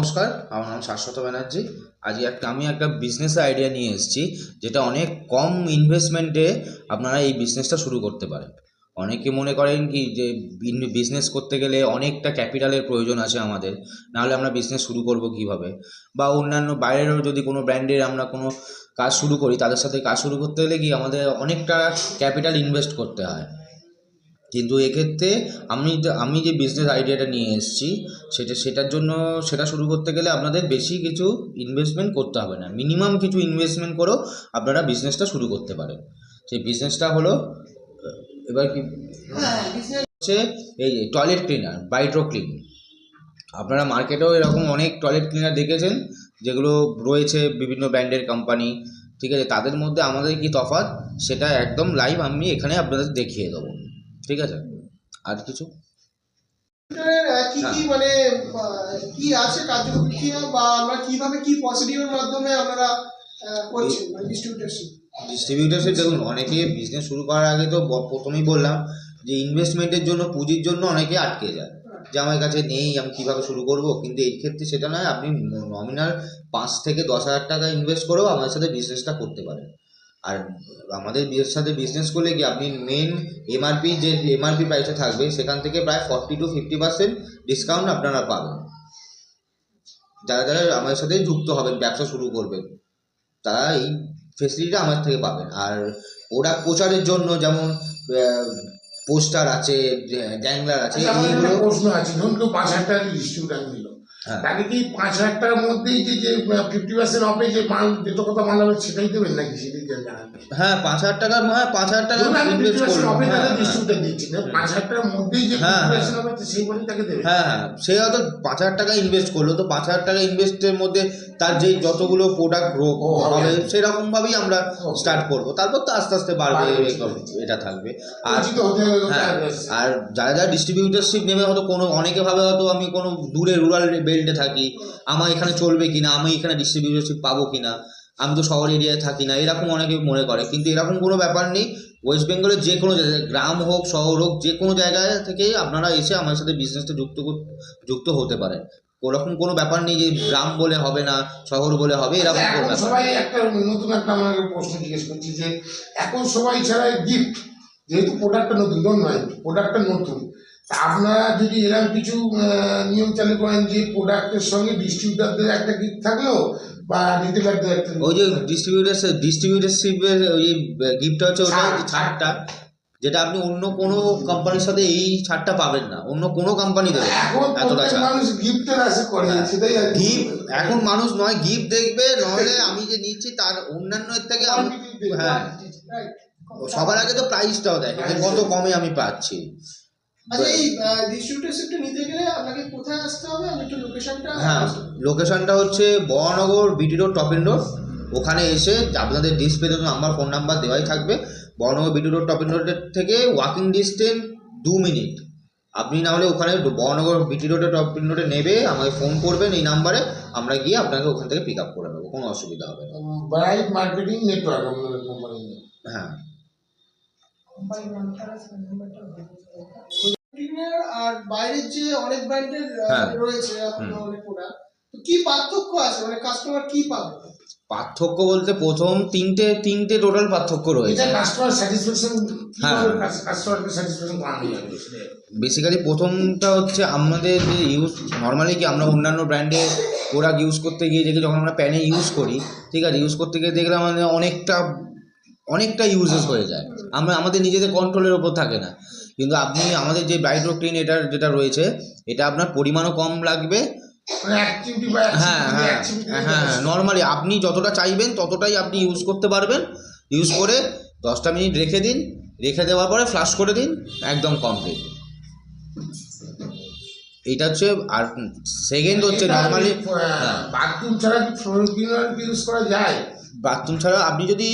নমস্কার, আমার নাম শাশ্বত ব্যানার্জি। আজকে আমি একটা বিজনেসের আইডিয়া নিয়ে এসেছি, যেটা অনেক কম ইনভেস্টমেন্টে আপনারা এই বিজনেসটা শুরু করতে পারেন। অনেকে মনে করেন কি যে বিজনেস করতে গেলে অনেকটা ক্যাপিটালের প্রয়োজন আছে আমাদের, নাহলে আমরা বিজনেস শুরু করব কিভাবে, বা অন্যান্য বাইরেরও যদি কোনো ব্র্যান্ডের আমরা কোনো কাজ শুরু করি, তাদের সাথে কাজ শুরু করতে গেলে কি আমাদের অনেকটা ক্যাপিটাল ইনভেস্ট করতে হয়। কিন্তু এক্ষেত্রে আমি যে বিজনেস আইডিয়াটা নিয়ে এসেছি, সেটা শুরু করতে গেলে আপনাদের বেশি কিছু ইনভেস্টমেন্ট করতে হবে না। মিনিমাম কিছু ইনভেস্টমেন্ট করেও আপনারা বিজনেসটা শুরু করতে পারেন। সেই বিজনেসটা হলো এবার কি হচ্ছে এই যে টয়লেট ক্লিনার, বাইট্রো ক্লিন। আপনারা মার্কেটেও এরকম অনেক টয়লেট ক্লিনার দেখেছেন, যেগুলো রয়েছে বিভিন্ন ব্র্যান্ডের কোম্পানি, ঠিক আছে। তাদের মধ্যে আমাদের কি তফাৎ, সেটা একদম লাইভ আমি এখানে আপনাদের দেখিয়ে দেবো, ঠিক আছে। আর কিছু কি কি মানে কি আছে কার্যকরী ক্রিয়া, বা আমরা কিভাবে কি প্রসিডিউরের মাধ্যমে আমরা করছি মানে ডিস্ট্রিবিউটারশিপ। দেখুন, অনেকে বিজনেস শুরু করার আগে তো প্রথমেই বললাম যে ইনভেস্টমেন্টের জন্য, পুঁজির জন্য অনেকে আটকে যায়, যে আমার কাছে নেই, আমি কীভাবে শুরু করব। কিন্তু এই ক্ষেত্রে সেটা নয়, আপনি নমিনাল 5 থেকে 10,000 টাকা ইনভেস্ট করেও আমার সাথে বিজনেসটা করতে পারেন। আর আমাদের সাথে বিজনেস করলে কি আপনি মেন এমআরপি প্রাইসে থাকবে, সেখান থেকে প্রায় 40 to 50% ডিসকাউন্ট আপনারা পাবেন। যারা যারা আমাদের সাথে যুক্ত হবেন, ব্যবসা শুরু করবেন, তারা এই ফেসিলিটিটা আমার থেকে পাবেন। আর প্রোডাক্ট প্রচারের জন্য যেমন পোস্টার আছে, ড্যাংলার আছে, এইগুলো প্রশ্ন আছে। ধরুন কেউ 5,000 টাকা ডিস্ট্রিবিউটার নিল, তাকে কি 5,000 টাকার মধ্যেই যে 50% অফে যে মাল, যেটা কথা মাল হবে সেটাই দেবেন নাকি? সেটাই জানাবেন। হ্যাঁ, 5,000 টাকা, হ্যাঁ 5,000 টাকা ইনভেস্ট করুন, ডিস্ট্রিবিউটার দিচ্ছি, 5,000 টাকার মধ্যেই যে 50% হবে সেই বলেই তাকে দেবেন। হ্যাঁ, সে হয়তো 5,000 টাকা ইনভেস্ট করলো, তো 5,000 টাকা ইনভেস্টের মধ্যে তার যে যতগুলো প্রোডাক্ট হবে সেরকম ভাবেই আমরা স্টার্ট করবো। তারপর তো আস্তে আস্তে বাড়বে, এটা থাকবে। আর যারা যারা ডিস্ট্রিবিউটারশিপ নেবে, হয়তো অনেকে ভাবে হয়তো আমি কোনো দূরে রুরাল বেল্টে থাকি, আমার এখানে চলবে কিনা, আমি এখানে ডিস্ট্রিবিউটারশিপ পাবো কিনা, আমি তো শহর এরিয়ায় থাকি না, এরকম অনেকে মনে করে। কিন্তু এরকম কোনো ব্যাপার নেই। ওয়েস্ট বেঙ্গলের যে কোনো জায়গায়, গ্রাম হোক শহর হোক, যে কোনো জায়গায় থেকেই আপনারা এসে আমার সাথে বিজনেসটা যুক্ত হতে পারেন। ওরকম কোনো ব্যাপার নেই যে গ্রাম বলে হবে না, শহর বলে হবে, এরকম কোনো ব্যাপার। সবাই একটা নতুন একটা আমাকে প্রশ্ন জিজ্ঞেস করছি যে এখন সবাই ছাড়া গিফট, যেহেতু প্রোডাক্টটা নতুন, নয় প্রোডাক্টটা নতুন, আপনারা যদি এরকম কিছু নিয়ম চালু করেন যে প্রোডাক্টের সঙ্গে ডিস্ট্রিবিউটারদের একটা গিফট থাকলো, বা রিটেলারদের একটা, ওই যে ডিস্ট্রিবিউটারশিপের ওই গিফটটা হচ্ছে ওটা ছাড়টা, যেটা আপনি অন্য কোনো কোম্পানির সাথে এই ছাড়টা পাবেন না, অন্য কোনো কোম্পানি দেবে এতটা ছাড়। মানুষ গিফটের আশা করে, সেটাই গিফট এখন মানুষ নয় গিফট দেখবে, নইলে আমি যে নিচ্ছি তার অন্যান্যের থেকে হ্যাঁ, সবার আগে তো প্রাইসটাও দেখে যে কত কমে আমি পাচ্ছি। আচ্ছা, এই ডিস্ট্রিবিউটারশিপটা নিতে গেলে আপনাকে কোথায় আসতে হবে? আমি একটু লোকেশনটা। হ্যাঁ, লোকেশনটা হচ্ছে বড়নগর বিটি রোড, টপিন রোড। ওখানে এসে আপনাদের ডিসপ্লেতে নাম্বার, ফোন নাম্বার দেওয়াই থাকবে। বড়নগর বিটি রোড, টপিন রোডের থেকে ওয়াকিং ডিস্টেন্স 2 মিনিট। আপনি না হলে ওখানে বড়নগর বিটি রোডে, টপিন রোডে নেবে, আমাকে ফোন করবেন এই নাম্বারে, আমরা গিয়ে আপনাকে ওখান থেকে পিক আপ করে নেবো, কোনো অসুবিধা হবে না। ব্রাইট মার্কেটিং নেটওয়ার্ক আপনাদের কোম্পানি। হ্যাঁ, আর বাইরের যে অনেক ব্র্যান্ডের রয়েছে অনেক প্রোডাক্ট, তো কি পার্থক্য আছে, মানে কাস্টমার কি পাবে? পার্থক্য বলতে প্রথম তিনটে টোটাল পার্থক্য রয়েছে। কাস্টমার স্যাটিসফ্যাকশন, কাস্টমারকে স্যাটিসফ্যাকশন করানো যাবে। বেসিক্যালি প্রথমটা হচ্ছে আমাদের যে ইউজ, নর্মালি কি আমরা অন্যান্য ব্র্যান্ডে প্রোডাক্ট ইউজ করতে গিয়ে দেখি, যখন আমরা প্যানে ইউজ করি, ঠিক আছে, ইউজ করতে গিয়ে দেখলাম মানে অনেকটা ইউজেস হয়ে যায়, আমাদের নিজেদের কন্ট্রোলের ওপর থাকে না। কিন্তু আপনি আমাদের যে বাইট্রো ক্লিন যেটা রয়েছে, এটা আপনার পরিমাণও কম লাগবে। হ্যাঁ হ্যাঁ হ্যাঁ, নর্মালি আপনি যতটা চাইবেন ততটাই আপনি ইউজ করতে পারবেন। ইউজ করে 10টা মিনিট রেখে দিন, রেখে দেওয়ার পরে ফ্লাশ করে দিন, একদম কমপ্লিট। এইটা হচ্ছে। আর সেকেন্ড হচ্ছে নর্মালি বাথরুম ছাড়া কি ফ্লোর ক্লিনার ইউজ করা যায়? বাথরুম ছাড়া আপনি যদি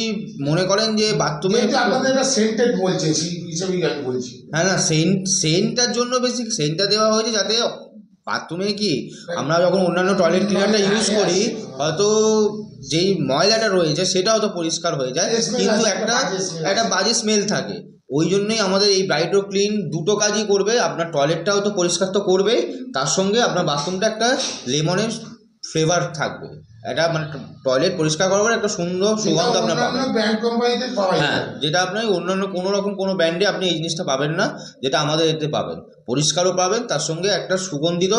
মনে করেন যে বাথরুমে, আপনাদের সেন্টেড বলছে সেই হিসাবেই আমি বলছি। হ্যাঁ না, সেন্টটার জন্য বেশি সেন্টটা দেওয়া হয়েছে, যাতে বাথরুমে কি আমরা যখন অন্যান্য টয়লেট ক্লিনারটা ইউজ করি, হয়তো যেই ময়লাটা রয়েছে সেটা হয়তো পরিষ্কার হয়ে যায়, কিন্তু একটা বাজে স্মেল থাকে। ওই জন্যই আমাদের এই বাইট্রো ক্লিন দুটো কাজই করবে। আপনার টয়লেটটাও তো পরিষ্কার তো করবে, তার সঙ্গে আপনার বাথরুমটা একটা লেমনের ফ্লেভার থাকবে, একটা মানে টয়লেট পরিষ্কার করার একটা সুন্দর সুগন্ধ আপনার পাবেন। ব্র্যান্ড কোম্পানিতে পাওয়া হ্যাঁ, যায়। যেটা আপনার অন্যান্য কোনো রকম কোনো ব্র্যান্ডে আপনি এই জিনিসটা পাবেন না, যেটা আমাদের এতে পাবেন। পরিষ্কারও পাবেন, তার সঙ্গে একটা সুগন্ধিত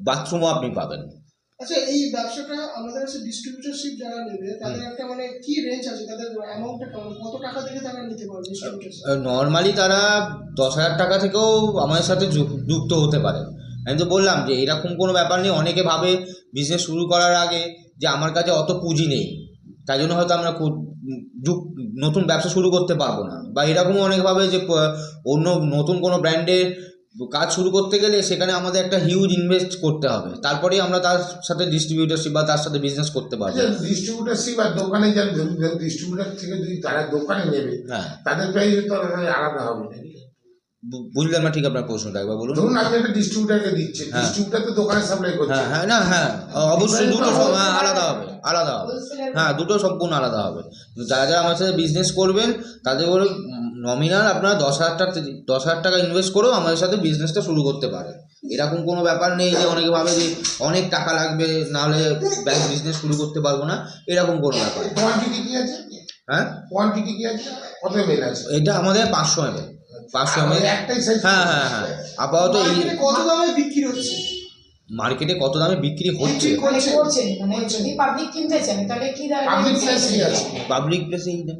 বাথরুমও আপনি পাবেন। আচ্ছা, এই ব্যবসাটা আমাদের কাছে ডিস্ট্রিবিউটরশিপ যারা নেবে তাদের একটা মানে কি রেঞ্জ আছে, তাদের অ্যামাউন্টটা কত টাকা থেকে তারা নিতে পারবে ডিস্ট্রিবিউটরশিপ? নর্মালি তারা 10,000 টাকা থেকেও আমাদের সাথে যুক্ত হতে পারে। আমি তো বললাম যে এরকম কোনো ব্যাপার নেই। অনেকে ভাবে বিজনেস শুরু করার আগে যে আমার কাছে অত পুঁজি নেই, তাই জন্য হয়তো আমরা নতুন ব্যবসা শুরু করতে পারবো না, বা এরকমও অনেক ভাবে যে অন্য নতুন কোনো ব্র্যান্ডের কাজ শুরু করতে গেলে সেখানে আমাদের একটা হিউজ ইনভেস্ট করতে হবে, তারপরেই আমরা তার সাথে ডিস্ট্রিবিউটরশিপ বা তার সাথে বিজনেস করতে পারবো। ডিস্ট্রিবিউটারশিপ আর দোকানে যারা ডিস্ট্রিবিউটার থেকে যদি তারা দোকানে নেবে, হ্যাঁ, তাদের প্রাইস তো আলাদা হবে নাকি? বুঝলাম না ঠিক আপনার প্রশ্নটা, একবার বলুন। ধরুন আপনি একটা ডিস্ট্রিবিউটারকে দিচ্ছেন, হ্যাঁ। ডিস্ট্রিবিউটার তো দোকানে সাপ্লাই করছে। হ্যাঁ হ্যাঁ, না হ্যাঁ, অবশ্যই দুটো আলাদা হবে, আলাদা হবে। হ্যাঁ, দুটো সম্পূর্ণ আলাদা হবে। যারা যারা আমার সাথে বিজনেস করবেন তাদের বলে নমিনাল আপনারা 10,000 টাকা ইনভেস্ট করেও আমাদের সাথে বিজনেসটা শুরু করতে পারেন। এরকম কোনো ব্যাপার নেই যে অনেকে ভাবে যে অনেক টাকা লাগবে নাহলে বিজনেস শুরু করতে পারবো না, এরকম কোনো ব্যাপার নেই। কোয়ান্টিটি কি আছে? হ্যাঁ, কোয়ান্টিটি কি আছে? কত এমএল আছে? এটা আমাদের 500 ml। 500 ml। একটাই সাইজ? হ্যাঁ হ্যাঁ হ্যাঁ, আপাতত এই মার্কেটে কত দামে বিক্রি হচ্ছে? মার্কেটে কত দামে বিক্রি হচ্ছে? বিক্রি করছে? করছেন মানে যদি পাবলিক কিনতে চায় তাহলে কি দাম পাবলিক প্লেস কি আছে? পাবলিক প্লেসে এই দাম